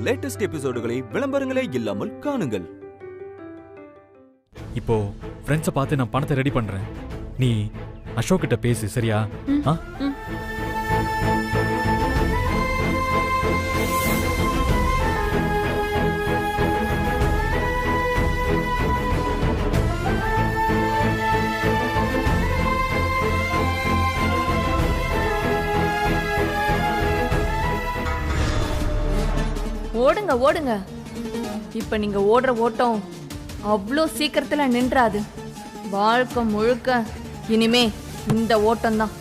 Latest எபிசோடுகளை விளம்பரங்களே இல்லாமல் காணுங்கள். இப்போ ஃப்ரெண்ட்ஸை பார்த்து நான் பணத்தை ரெடி பண்றேன். நீ அசோக் கிட்ட பேசு, சரியா? ஓடுங்க ஓடுங்க. இப்ப நீங்க ஓடுற ஓட்டம் அவ்வளோ சீக்கிரத்துல நின்றாது. வாழ்க்கை முழுக்க இனிமே இந்த ஓட்டம் தான்.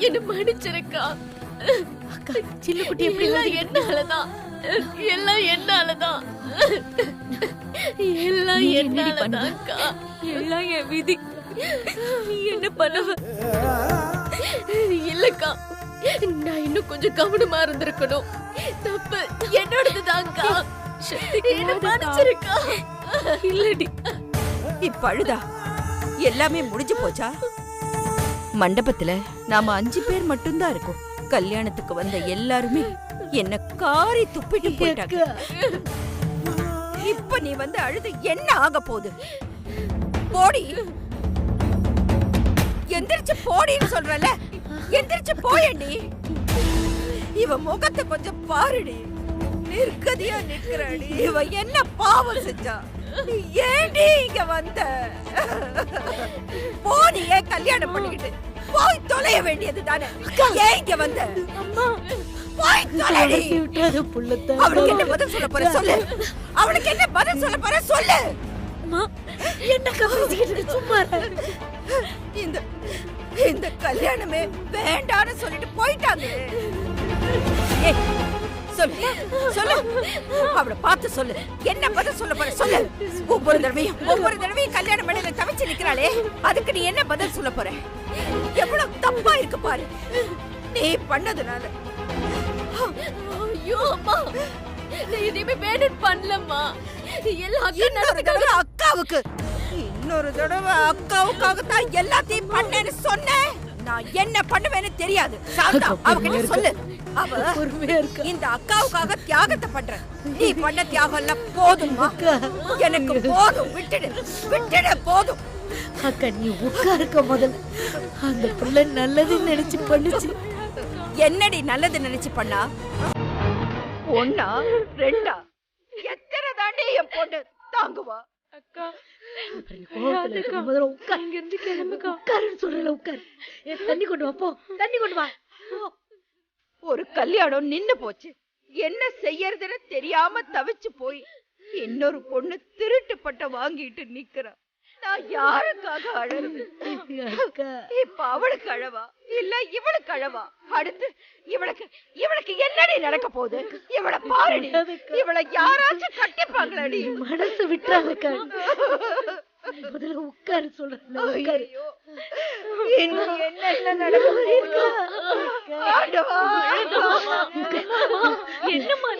என்ன மன்னிச்சிருக்கா. அக்கா, சின்ன குட்டி எப்படி என்னாலதான் எல்லாம் என்னாலதான் எல்லாம் என்னாலதான் அக்கா. எல்லாம் என் விதி. என்ன பண்ணுவ? இல்லக்கா, நான் இன்னும் கொஞ்சம் கவனமா இருந்திருக்கணும். தப்பு என்னோடதுதான்க்கா. என்ன மன்னிச்சிருக்கா. இல்லடி, இப்பழுதா எல்லாமே முடிஞ்சு போச்சா? மண்டபத்துல நாம 5 பேர் மட்டும்தான் இருக்கோம். கல்யாணத்துக்கு வந்த எல்லாருமே என்ன காரி துப்பிட்டு போயிட்டாங்க. இப்ப நீ வந்து அழுது என்ன ஆக போகுது? போடி, எந்திரிச்சு போடின்னு சொல்றல. எந்திரிச்சு போயண்டி. இவ முகத்தை கொஞ்சம் பாருடி. நிற்கதியா நிற்கிறாடி. இவ என்ன பாவம் செஞ்சா? ஏண்டி இங்க வந்த? போனியே கல்யாணம் பண்ணிக்கிட்டு போய் தொலைய வேண்டியது தானே. ஏன் இங்க வந்த? போய் தொலைடி. அவளுக்கு என்ன பதில் சொல்ல போற சொல்லு. அவளுக்கு என்ன பதில் சொல்ல போற சொல்லு. என்ன கவனிச்சுக்கிட்டு சும்மா இந்த கல்யாணமே வேண்டான்னு சொல்லிட்டு போயிட்டாங்க. சொல்லு சொல்லு, அவளை பார்த்து சொல்லு. என்ன பதில் சொல்ல போற சொல்லு. ஒவ்வொரு தடவையும் கல்யாணம் பண்ணி தவிச்சு நிக்கிறாளே, அதுக்கு நீ என்ன பதில் சொல்ல போற? எவ்வளவு தப்பா இருக்கு பாரு நீ பண்ணதுனால. ஐயோ அம்மா, நான் எதையுமே வேணும் பண்ணலம்மா. இன்னொரு தடவை அக்காவுக்காகத்தான் எல்லாத்தையும் பண்ணேன்னு சொன்னேன். நான் என்ன பண்ணுவேன்னு தெரியாது. அவகிட்ட சொல்லு. இந்த அக்காவுக்காக தியாகத்தை பண்ற. நீ பண்ண தியாகம் எல்லாம் போதுமா? எனக்கு போதும். விட்டுடு விட்டுடு, போதும். அக்கா, நீ உட்காருக்க முதல்ல. அந்த பிள்ளை நல்லது நினைச்சு பண்ணுச்சு. என்னடி நல்லது நினைச்சு பண்ணா? 1 2 எத்தனை தாண்டி என் பொண்ணு தாங்குவா? அக்கா, முதல்ல உட்கார். இங்க இருந்து கிளம்புக்கா. உட்காருன்னு சொல்றல, உட்கார். தண்ணி கொண்டு வா, போ. தண்ணி கொண்டு வா. ஒரு கல்யாணம் நின்னு போச்சு. என்ன செய்யறதுன்னு தெரியாம தவிச்சு போய் இன்னொரு பொண்ணு திருட்டு பட்ட வாங்கிட்டு நிக்கிறா. நான் யாருக்காக அழறது? இப்ப அவளுக்கு அழவா இல்ல இவளுக்கு அழவா? அடுத்து இவளுக்கு என்னடி நடக்க போகுது? இவளை பாருடி. இவளை யாராச்சும் கட்டிப்பாங்களடி. மனசு விட்டுறாங்க. முதல்ல உட்காரு சொல்றேன். என்ன நடக்க போகுது? என்னம்மா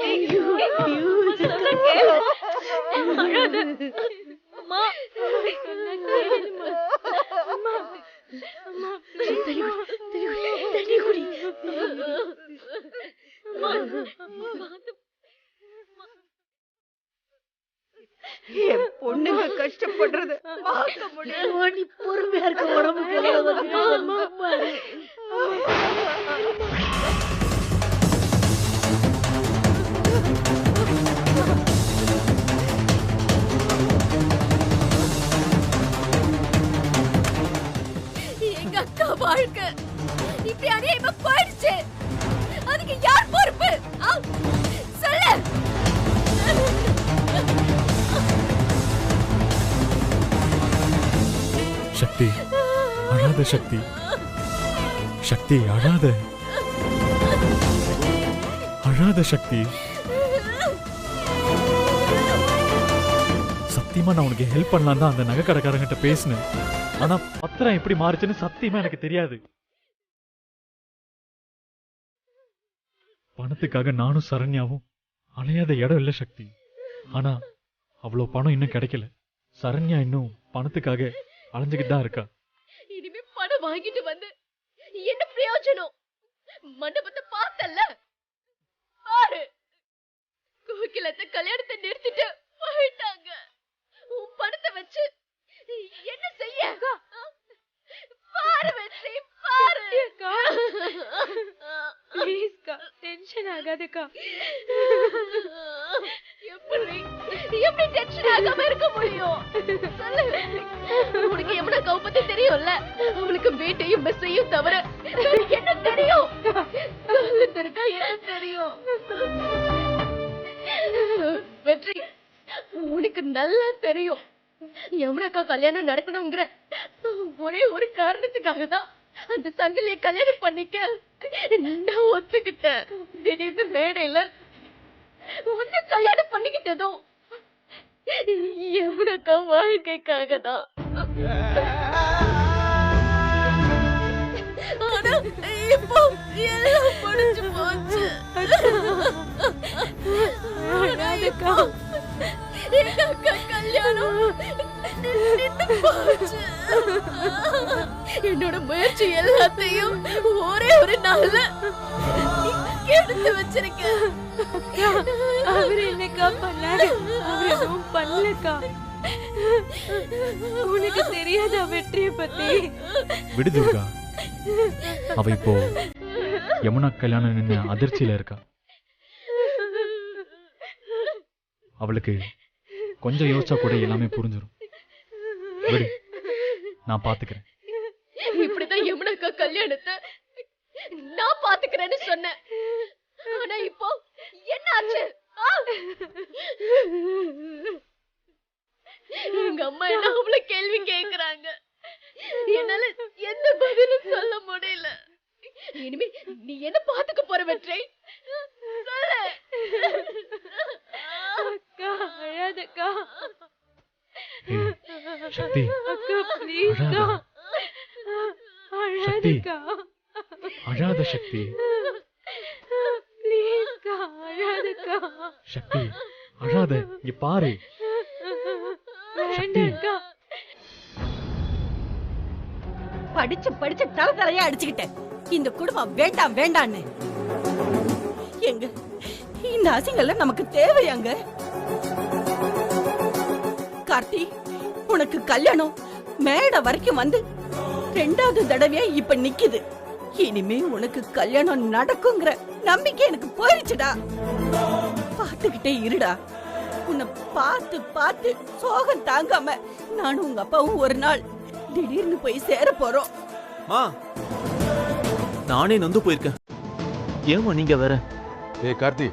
என் பொண்ணுங்க கஷ்டப்படுறது பார்க்க முடியும். நீ பொறுமையா இருக்க. உடம்புக்கு எங்க அக்கா வாழ்க்கை இப்படி அநியாயமா போயிடுச்சு. அதுக்கு யார் பொறுப்பு? சொல்லு. சக்தி, அழாத சக்தி. சக்தி, அழாத. அழாத சக்தி. சத்தியமா நான் உனக்கு ஹெல்ப் பண்ணலாம் தான் அந்த நகை கடைக்காரங்கிட்ட பேசினேன். ஆனா பத்திரம் எப்படி மாறுச்சுன்னு சத்தியமா எனக்கு தெரியாது. பணத்துக்காக நானும் சரண்யாவும் அலையாத இடம் இல்ல சக்தி. ஆனா அவ்வளவு பணம் இன்னும் கிடைக்கல. சரண்யா இன்னும் பணத்துக்காக அலைஞ்சுக்கிட்டு தான் இருக்கா. இனிமே பணம் வாங்கிட்டு வந்து என்ன பிரயோஜனம்? மண்டபத்தை பார்த்தல்ல, பாரு, கோகிலத்தை கல்யாணத்தை நிறுத்திட்டு போயிட்டாங்க. உன் பணத்தை வச்சு என்ன செய்ய? பாரு வெற்றி, பாரு. ப்ளீஸ்க்கா, டென்ஷன் ஆகாதக்கா. எப்படி டென்ஷன் ஆகாம இருக்க முடியும்? சொல்லு. உனக்கு யமுனா கௌ பத்தி தெரியும்ல? அவளுக்கு வீட்டையும் மெஸ்ஸையும் தவிர என்ன தெரியும்? என்ன தெரியும்? வெற்றி, உனக்கு நல்லா தெரியும் யமுனாக்கா கல்யாணம் நடக்கணுங்கிற ஒரே ஒரு காரணத்துக்காக தான் அந்த சங்கிலிய கல்யாணம் பண்ணிக்க நான் ஒத்துக்கிட்டேன். திடீர்னு மேடையில உன்னை கல்யாணம் பண்ணிக்கிட்டதும் யமுனாக்கா வாழ்க்கைக்காக தான். ஆனா இப்போ எல்லாம் முடிஞ்சு போச்சு. எங்க அக்கா கல்யாணம் நின்னு போச்சு. என்னோட முயற்சி எல்லாத்தையும் ஒரே ஒரு நாள்ல எடுத்து வச்சிருக்கேன். அவரு என்னக்கா பண்ணாரு? அவரு எதுவும் பண்ணலக்கா. உனக்கு தெரியாதா வெற்றியை பத்தி? விடு துர்கா, அவ இப்போ யமுனா கல்யாணம் நின்று அதிர்ச்சியில இருக்கா. அவளுக்கு கொஞ்சம் யோசிச்சா கூட எல்லாமே புரிஞ்சிடும். விடு, நான் பாத்துக்கிறேன். இப்படிதான் யமுனாக்கா கல்யாணத்தை நான் பாத்துக்கிறேன்னு சொன்னேன். ஆனா இப்போ என்ன ஆச்சு? எங்க அம்மா என்ன அவ்வளவு கேள்வி கேக்குறாங்க. என்னால எந்த பதிலும் சொல்ல முடியல. இனிமே நீ என்ன பாத்துக்க போற வெற்றி? சொல்லு. அக்கா, அழாதக்கா. ஏய், சக்தி, அக்கா ப்ளீஸ்க்கா, அழாதக்கா. அழாத சக்தி. ப்ளீஸ்க்கா, அழாதக்கா. சக்தி, அழாத. இங்க பாரு சக்தி. வேண்டாக்கா. படிச்சு படிச்சு தலையா அடிச்சுக்கிட்டேன். இந்த குடும்பம் வேண்டாம் வேண்டான்னு. எங்க இந்த அசிங்கெல்லாம் நமக்கு தேவையாங்க? கார்த்தி, உனக்கு கல்யாணம் மேடை வரைக்கும் வந்து 2வது தடவையா இப்ப நிக்குது. இனிமே உனக்கு கல்யாணம் நடக்குங்கிற நம்பிக்கை எனக்கு போயிடுச்சுடா. பாத்துக்கிட்டே இருடா. உன்னை பார்த்து பார்த்து சோகம் தாங்காம நானும் உங்க அப்பாவும் ஒரு நாள் திடீர்னு போய் சேர போறோம். மா, நானே நொந்து போயிருக்கேன். ஏமா நீங்க வேற? ஏய் கார்த்தி,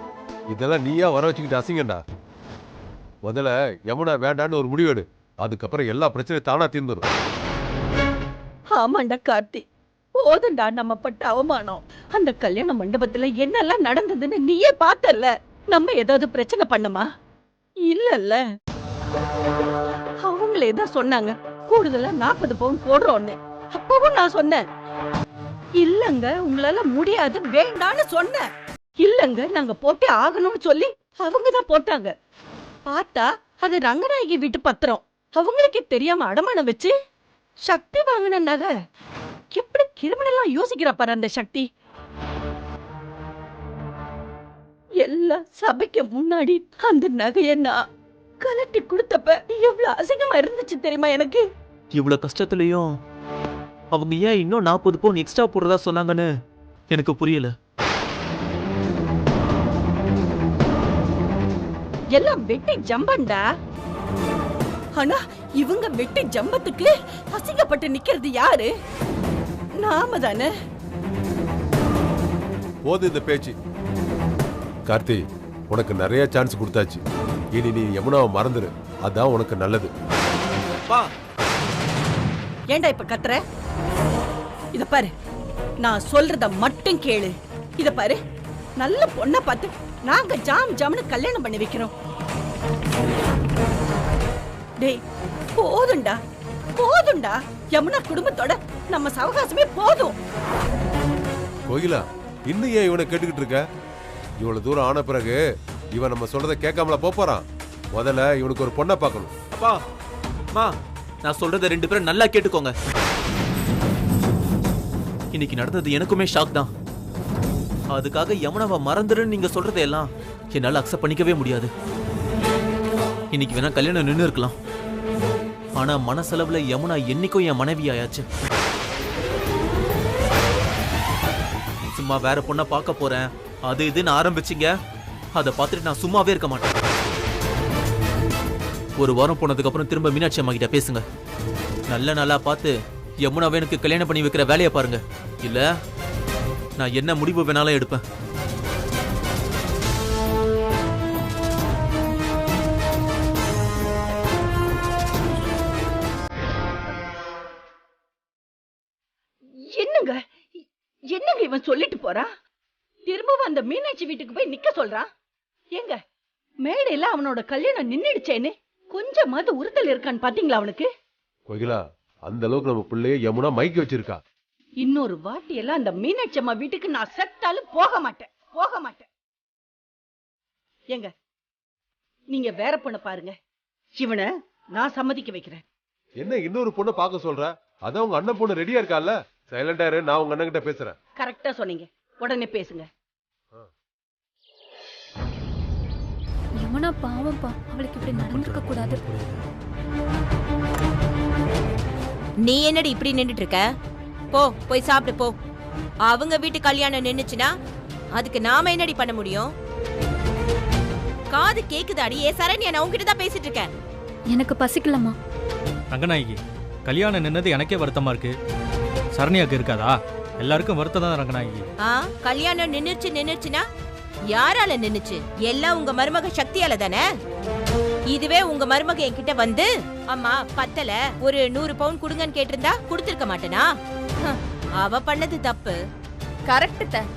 இதெல்லாம் நீயா வர வச்சுக்கிட்டு அசிங்கண்டா. முதல்ல யமுனா வேண்டான்னு ஒரு முடிவெடு. அதுக்கப்புறம் எல்லா பிரச்சனையும் தானா தீர்ந்துடும். ஆமாண்டா கார்த்தி, போதுண்டா நம்ம பட்ட அவமானம். அந்த கல்யாண மண்டபத்துல என்னெல்லாம் நடந்ததுன்னு நீயே பார்த்தல்ல. நம்ம ஏதாவது பிரச்சனை பண்ணமா? இல்லல்ல. அவங்களே தான் சொன்னாங்க கூடுதலா 40 பவுன் போடுறோன்னு. அப்பவும் நான் சொன்னேன் இல்லங்க, உங்களால முடியாது, வேண்டான்னு சொன்னேன். இல்லங்க, நாங்க போட்டே ஆகணும்னு சொல்லி அவங்க தான் போட்டாங்க. பார்த்தா அது ரங்கநாயகி வீட்டு பத்திரம். அவங்களுக்கே தெரியாம அடமானம் வச்சு சக்தி வாங்கின நகை. எப்படி கிரிமினலா யோசிக்கிறா பாரு அந்த சக்தி. எல்லா சபைக்கு முன்னாடி அந்த நகைய நான் கலட்டி கொடுத்தப்ப எவ்வளவு அசிங்கமா இருந்துச்சு தெரியுமா எனக்கு? இவ்வளவு கஷ்டத்துலயும் அவங்க ஏன் இன்னும் 40 பவுன் எக்ஸ்ட்ரா போடுறதா சொன்னாங்கன்னு எனக்கு புரியல. எல்லாம் வெட்டி ஜம்பண்டா. ஆனா இவங்க வெட்டி ஜம்பத்துக்கு அசிங்கப்பட்டு நிக்கிறது யாரு? நாம தானே. போது இந்த பேச்சு. கார்த்தி, உனக்கு நிறைய சான்ஸ் கொடுத்தாச்சு. இனி நீ யமுனாவை மறந்துரு. அதான் உனக்கு நல்லது. ஏண்டா இப்ப கத்துற? இத பாரு, நான் சொல்றத மட்டும் கேளு. இத பாரு, நல்ல பொண்ண பார்த்து நாங்க ஜாம் ஜாம்னு கல்யாணம் பண்ணி வைக்கிறோம். டேய் போதும்டா போதும்டா, யமுனா குடும்பத்தோட நம்ம சவகாசமே போதும். கோகிலா, இன்னும் ஏன் இவனை கேட்டுக்கிட்டு இருக்க? இவ்வளவு தூரம் ஆன பிறகு இவன் நம்ம சொல்றதை கேட்காமல போறான். முதல்ல இவனுக்கு ஒரு பொண்ணை பார்க்கணும். அப்பா அம்மா, நான் சொல்றத 2 பேரும் நல்லா கேட்டுக்கோங்க. இன்னைக்கு நடந்தது எனக்குமே ஷாக் தான். அதுக்காக யமுனாவை மறந்துடுன்னு நீங்க சொல்றதையெல்லாம் என்னால அக்செப்ட் பண்ணிக்கவே முடியாது. இன்னைக்கு வேணா கல்யாணம் நின்று இருக்கலாம், ஆனா மனசளவுல யமுனா என்னைக்கும் என் மனைவி ஆயாச்சு. சும்மா வேற பொண்ணை பார்க்க போறேன் அது இதுன்னு ஆரம்பிச்சிங்க, அதை பார்த்துட்டு நான் சும்மாவே இருக்க மாட்டேன். ஒரு வாரம் போனதுக்கு அப்புறம் திரும்ப மீனாட்சி அம்மா கிட்ட பேசுங்க. நல்ல நாளா பார்த்து யமுனாவை எனக்கு கல்யாணம் பண்ணி வைக்கிற வேலையை பாருங்க. இல்ல நான் என்ன முடிவு வேணாலும் எடுப்பேன். என்னங்க என்னங்க இவன் சொல்லிட்டு போறான்? திரும்பவும் அந்த மீனாட்சி வீட்டுக்கு போய் நிக்க சொல்றான். ஏங்க மேடையில அவனோட கல்யாணம் நின்னுடுச்சேன்னு கொஞ்சமாவது உறுத்தல் இருக்கான்னு பாத்தீங்களா அவனுக்கு? கோகிலா, அந்த அளவுக்கு நம்ம பிள்ளைய யமுனா மைக்கி வச்சிருக்கா. இன்னொரு வாட்டி எல்லாம் அந்த மீனாட்சி அம்மா வீட்டுக்கு நான் செத்தாலும் போக மாட்டேன். ஏங்க நீங்க வேற பொண்ண பாருங்க, இவனை நான் சம்மதிக்க வைக்கிறேன். என்ன இன்னொரு பொண்ணை பார்க்க சொல்ற? அதான் உங்க அண்ணன் பொண்ணு ரெடியா இருக்கால. சைலண்டா இரு, நான் உங்க அண்ணன் கிட்ட பேசுறேன். கரெக்டா சொன்னீங்க, உடனே பேசுங்க. யமுனா பாவம்பா, அவளுக்கு இப்படி நடந்துக்க கூடாது. நீ என்னடி இப்படி நின்னுட்டு இருக்க? போ போய் சாப்பிடு போ. அவங்க வீட்டு கல்யாணம் நின்னுச்சுன்னா அதுக்கு நாம என்னடி பண்ண முடியும்? காது கேக்குதாடி? ஏ சரண்யா, நான் உன்கிட்ட தான் பேசிட்டு இருக்கேன். எனக்கு பசிக்கலம்மா. ரங்கநாயகி, கல்யாணம் நின்னது எனக்கே வருத்தமா இருக்கு. சரண்யாக்கு இருக்காதா? எல்லாருக்கும் வருத்தம் தான் ரங்கநாயகி. கல்யாணம் நின்னுச்சுன்னா யாரால நின்னுச்சு? எல்லாம் உங்க மருமக சக்தியால தானே. இதுவே உங்க மருமக என்கிட்ட வந்து அம்மா பத்தல ஒரு 100 பவுன் கொடுங்கன்னு கேட்டிருந்தா கொடுத்திருக்க மாட்டேனா? அவ பண்ணது தப்பு. கரெக்ட் தான்.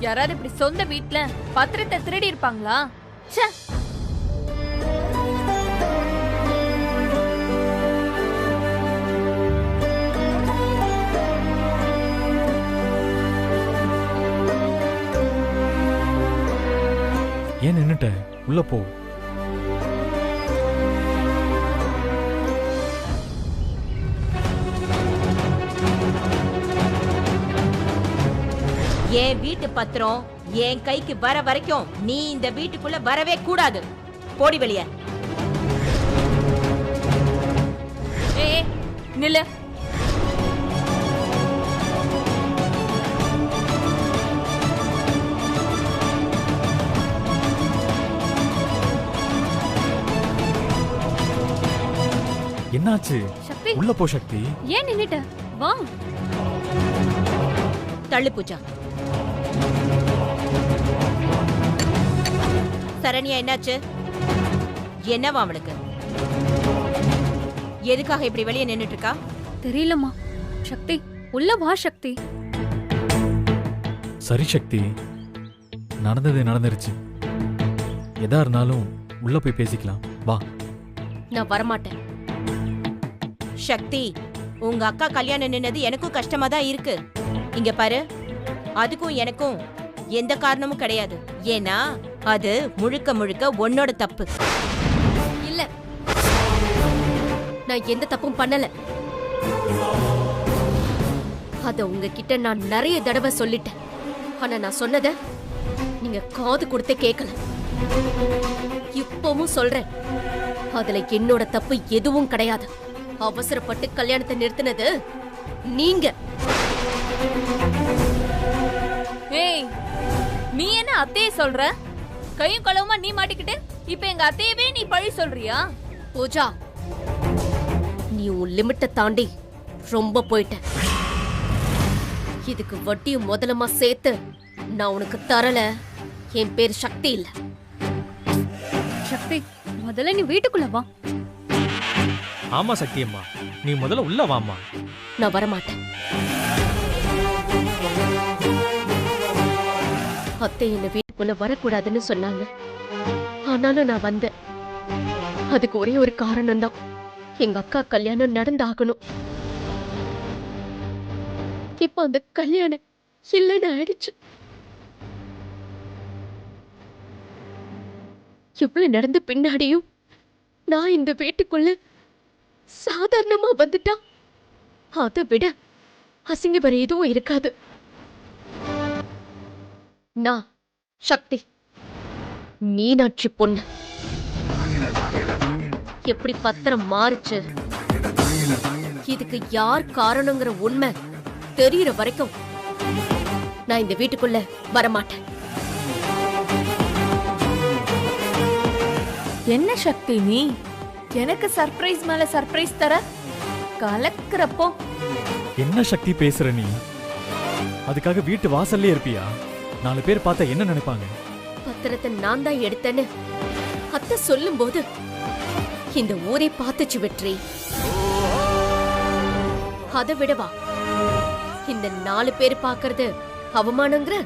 யாராவது இப்படி சொந்த வீட்ல பத்திரத்தை திருடி இருப்பாங்களா? ச்சே. ஏன் நின்னுட்ட? உள்ள போ. என் வீட்டு பத்திரம் என் கைக்கு வர வரைக்கும் நீ இந்த வீட்டுக்குள்ள வரவே கூடாது. போடி வெளிய. ஏய் நில்லு. என்னாச்சு? சக்தி, உள்ள போ சக்தி. ஏன் நின்னுட்ட? வா. தள்ளு பூஜா. சரண்யா, என்னாச்சு? என்னவா அவனுக்கு? எதுக்காக இப்படி வெளியே நின்னுட்டு இருக்கா? தெரியலம்மா. சக்தி, உள்ள வா சக்தி. சரி சக்தி, நடந்தது நடந்துருச்சு. எதா இருந்தாலும் உள்ள போய் பேசிக்கலாம். வா. நான் வரமாட்டேன். சக்தி, உங்க அக்கா கல்யாணம் நின்னது எனக்கும் கஷ்டமா தான் இருக்கு. இங்க பாரு, அதுக்கும் எனக்கும் எந்த காரணமும் கிடையாது. ஏன்னா அது முழுக்க முழுக்க உன்னோட தப்பு. இல்ல, நான் எந்த தப்பும் பண்ணல. அத உங்ககிட்ட நான் நிறைய தடவை சொல்லிட்டேன். ஆனா நான் சொன்னத நீங்க காது கொடுத்தே கேட்கல. இப்பவும் சொல்றேன், அதுல என்னோட தப்பு எதுவும் கிடையாது. அவசரப்பட்டு கல்யாணத்தை நிறுத்தினது நீங்க. ஏய், நீ என்ன அத்தையை சொல்ற? கையும் களவுமா நீ மாட்டிக்கிட்டு இப்ப எங்க அத்தையவே நீ பழி சொல்றியா? பூஜா, நீ உன் லிமிட்டை தாண்டி ரொம்ப போயிட்ட. இதுக்கு வட்டியும் முதலமா சேர்த்து நான் உனக்கு தரல. என் பேர் சக்தி இல்ல. சக்தி, முதல்ல நீ வீட்டுக்குள்ள வா. ஆமா சக்தி அம்மா, நீ முதல்ல உள்ள வாம்மா. நான் வரமாட்டேன். அத்தை என்ன வீட்டு உன்னை வரக்கூடாதுன்னு சொன்னாங்க. ஆனாலும் நான் வந்தேன். அதுக்கு ஒரே ஒரு காரணம் தான், எங்க அக்கா கல்யாணம் நடந்தாகணும். இப்ப அந்த கல்யாணம் இல்லைன்னு ஆயிடுச்சு. இவ்வளவு நடந்த பின்னாடியும் நான் இந்த வீட்டுக்குள்ள சாதாரணமா வந்துட்டா அதை விட அசிங்கப்பட எதுவும் இருக்காது. நான் சக்தி, மீனாட்சி பொண்ணு. எப்படி பத்திரம் மாறுச்சு, இதுக்கு யார் காரணங்கிற உண்மை தெரியற வரைக்கும் நான் இந்த வீட்டுக்குள்ள வரமாட்டேன். என்ன சக்தி நீ எனக்கு சர்ப்ரைஸ் மேல சர்ப்ரைஸ் தர கலக்கிறப்போ? என்ன சக்தி பேசுற நீ? அதுக்காக வீட்டு வாசல்லே இருப்பியா? 4 பேர் பார்த்தா என்ன நினைப்பாங்க? பத்திரத்தை நான் தான் எடுத்தேன்னு அத்தை சொல்லும் போது இந்த ஊரே பார்த்துச்சு வெற்றி. அதை விடவா இந்த 4 பேர் பாக்குறது அவமானங்கிற